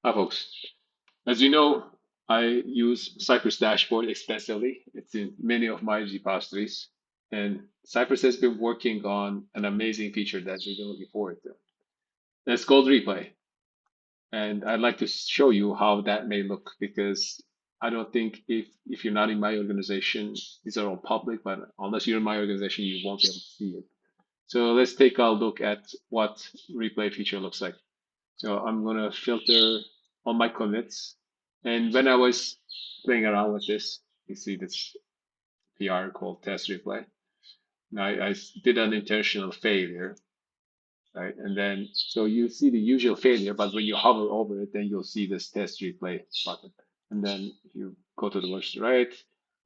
Hi, folks. As you know, I use Cypress Dashboard extensively. It's in many of my repositories. And Cypress has been working on an amazing feature that we've been looking forward to. That's called Replay. And I'd like to show you how that may look because I don't think if you're not in my organization, these are all public, but unless you're in my organization, you won't be able to see it. So let's take a look at what Replay feature looks like. So I'm gonna filter all my commits. And when I was playing around with this, you see this PR called test replay. Now I did an intentional failure, right? And then, so you see the usual failure, but when you hover over it, then you'll see this test replay button. And then you go to the left, right,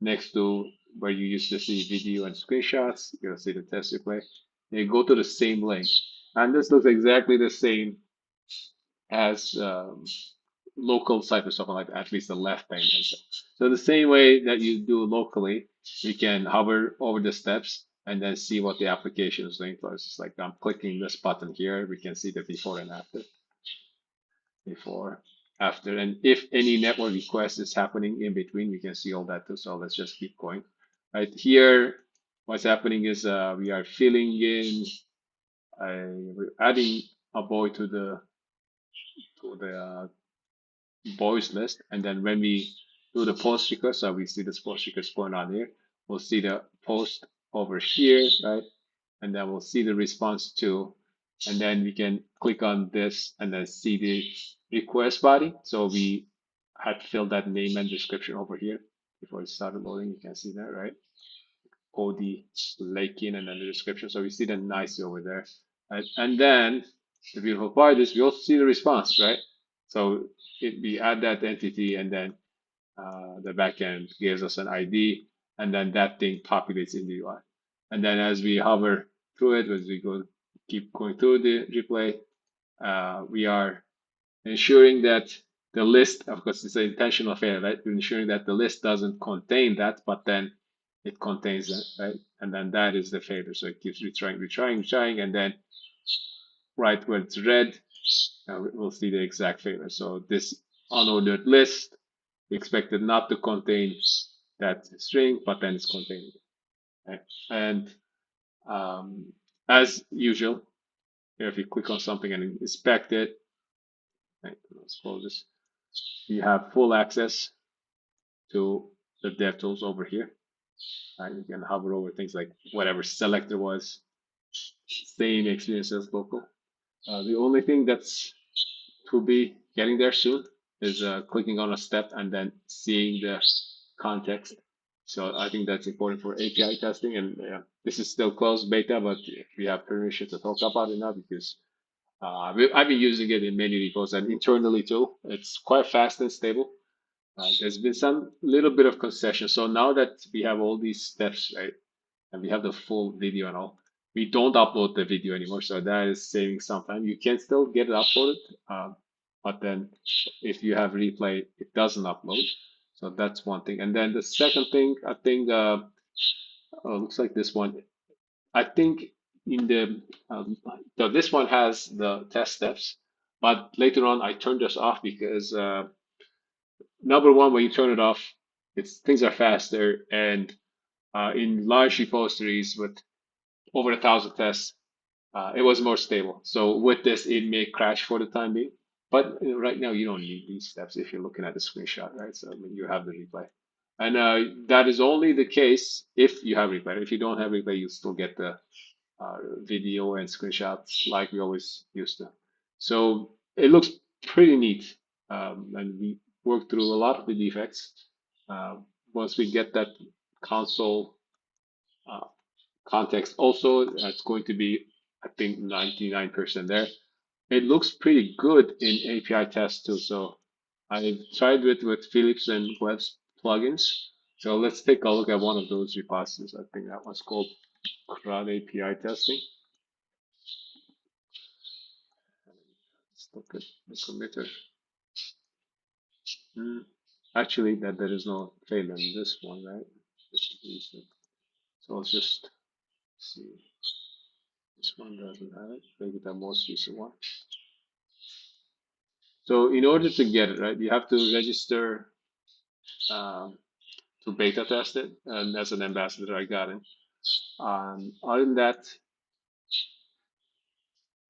next to where you used to see video and screenshots, you'll see the test replay. And you go to the same link. And this looks exactly the same as local Cypress, something like at least the left pane. And so the same way that you do locally, we can hover over the steps and then see what the application is doing. So it's just like I'm clicking this button here. We can see the before and after, before, after. And if any network request is happening in between, we can see all that too. So let's just keep going. Right here, what's happening is we are filling in, we're adding a boy to the boys list. And then when we do the post request, so we see this post request going on here, we'll see the post over here, right? And then we'll see the response to, and then we can click on this and then see the request body. So we had filled that name and description over here before it started loading. You can see that, right? OD Lakin and then the description. So we see that nicely over there. Right? And then the beautiful part is we also see the response, right? So we add that entity and then the backend gives us an ID and then that thing populates in the UI. And then as we hover through it, as we keep going through the replay, we are ensuring that the list, of course, it's an intentional failure, right? We're ensuring that the list doesn't contain that, but then it contains that, right? And then that is the failure. So it keeps retrying, and then right where it's red, we'll see the exact failure. So this unordered list, we expected not to contain that string, but then it's containing it, right? And as usual, if you click on something and inspect it, right, let's close this. You have full access to the DevTools over here. You can hover over things like whatever selector was, same experience as local. The only thing that's to be getting there soon is clicking on a step and then seeing the context. So I think that's important for API testing. And this is still closed beta, but we have permission to talk about it now because I've been using it in many repos and internally too. It's quite fast and stable. There's been some little bit of concession. So now that we have all these steps, right, and we have the full video and all, we don't upload the video anymore. So that is saving some time. You can still get it uploaded, but then if you have replay, it doesn't upload. So that's one thing. And then the second thing, I think, looks like this one. I think in so this one has the test steps, but later on I turned this off because number one, when you turn it off, things are faster, and in large repositories with over 1,000 tests, it was more stable. So with this, it may crash for the time being. But right now, you don't need these steps if you're looking at the screenshot, right? So I mean, you have the replay. And that is only the case if you have replay. If you don't have replay, you still get the video and screenshots like we always used to. So it looks pretty neat. And we worked through a lot of the defects. Once we get that console uh, context, also, it's going to be, I think, 99% there. It looks pretty good in API tests too. So I tried with Philips and Web's plugins. So let's take a look at one of those repositories. I think that one's called CRUD API testing. Let's look at the committer. Actually, that there is no failure in this one, right? So let's just see. This one doesn't have it. Maybe the most recent one. So in order to get it, right, you have to register um, to beta test it, and as an ambassador, I got it. Other than that,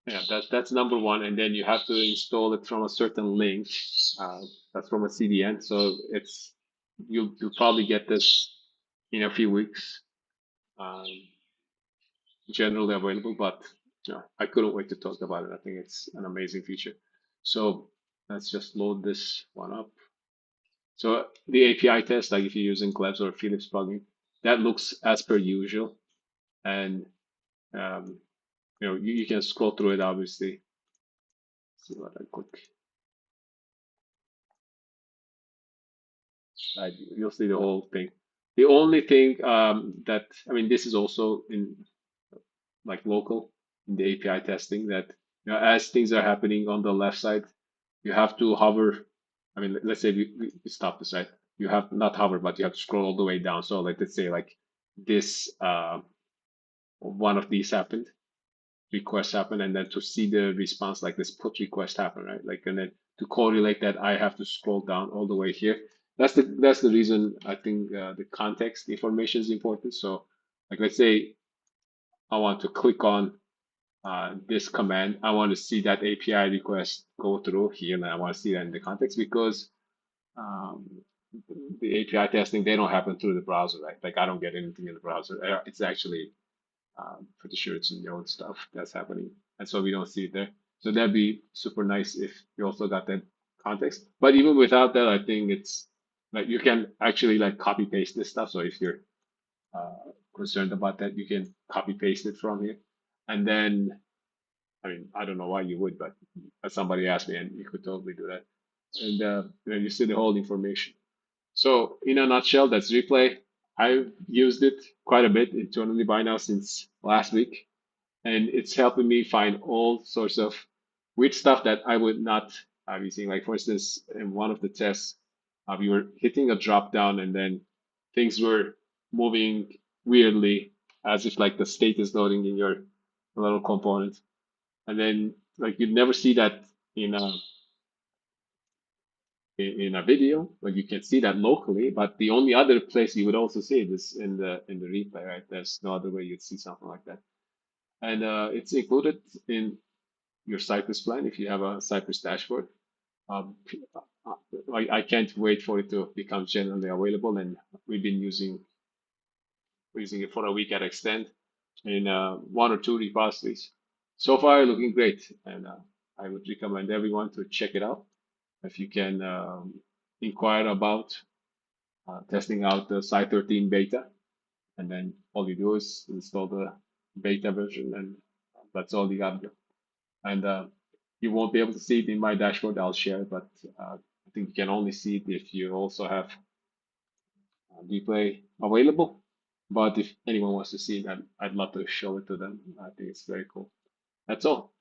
yeah, that's number one, and then you have to install it from a certain link. That's from a CDN, so it's you'll probably get this in a few weeks. Um, Generally available, but I couldn't wait to talk about it. I think it's an amazing feature. So let's just load this one up. So the API test, like if you're using Klebs or Philips plugin, that looks as per usual, and um, you can scroll through it. Obviously, see what I click. Right, you'll see the whole thing. The only thing that I mean, this is also in like local in the API testing that as things are happening on the left side, you have to hover. I mean, let's say we stop the site. You have not hover, but you have to scroll all the way down. So like let's say like this one of these happened, request happened, and then to see the response like this put request happen, right? Like and then to correlate that, I have to scroll down all the way here. That's the reason I think the context information is important. So like let's say I want to click on this command. I want to see that API request go through here, and I want to see that in the context because um, the API testing they don't happen through the browser, right? Like I don't get anything in the browser. It's actually pretty sure it's in your own stuff that's happening, and so we don't see it there. So that'd be super nice if you also got that context. But even without that, I think it's like you can actually like copy paste this stuff. So if you're concerned about that, you can copy paste it from here, and then I mean, I don't know why you would, but somebody asked me, and you could totally do that. And then you see the whole information. So, in a nutshell, that's replay. I've used it quite a bit internally by now since last week, and it's helping me find all sorts of weird stuff that I would not be seeing. Like, for instance, in one of the tests, we were hitting a drop down, and then things were moving weirdly, as if like the state is loading in your little component, and then like you'd never see that in a in a video, but you can see that locally. But the only other place you would also see it is in the replay, right? There's no other way you'd see something like that, and it's included in your Cypress plan if you have a Cypress dashboard. Um, I can't wait for it to become generally available, and we've been using it for a week at extent in one or two repositories. So far, looking great, and I would recommend everyone to check it out. If you can inquire about testing out the Sci 13 beta, and then all you do is install the beta version, and that's all you got to do. And you won't be able to see it in my dashboard. I'll share it, but I think you can only see it if you also have replay available. But if anyone wants to see it, I'd love to show it to them. I think it's very cool. That's all.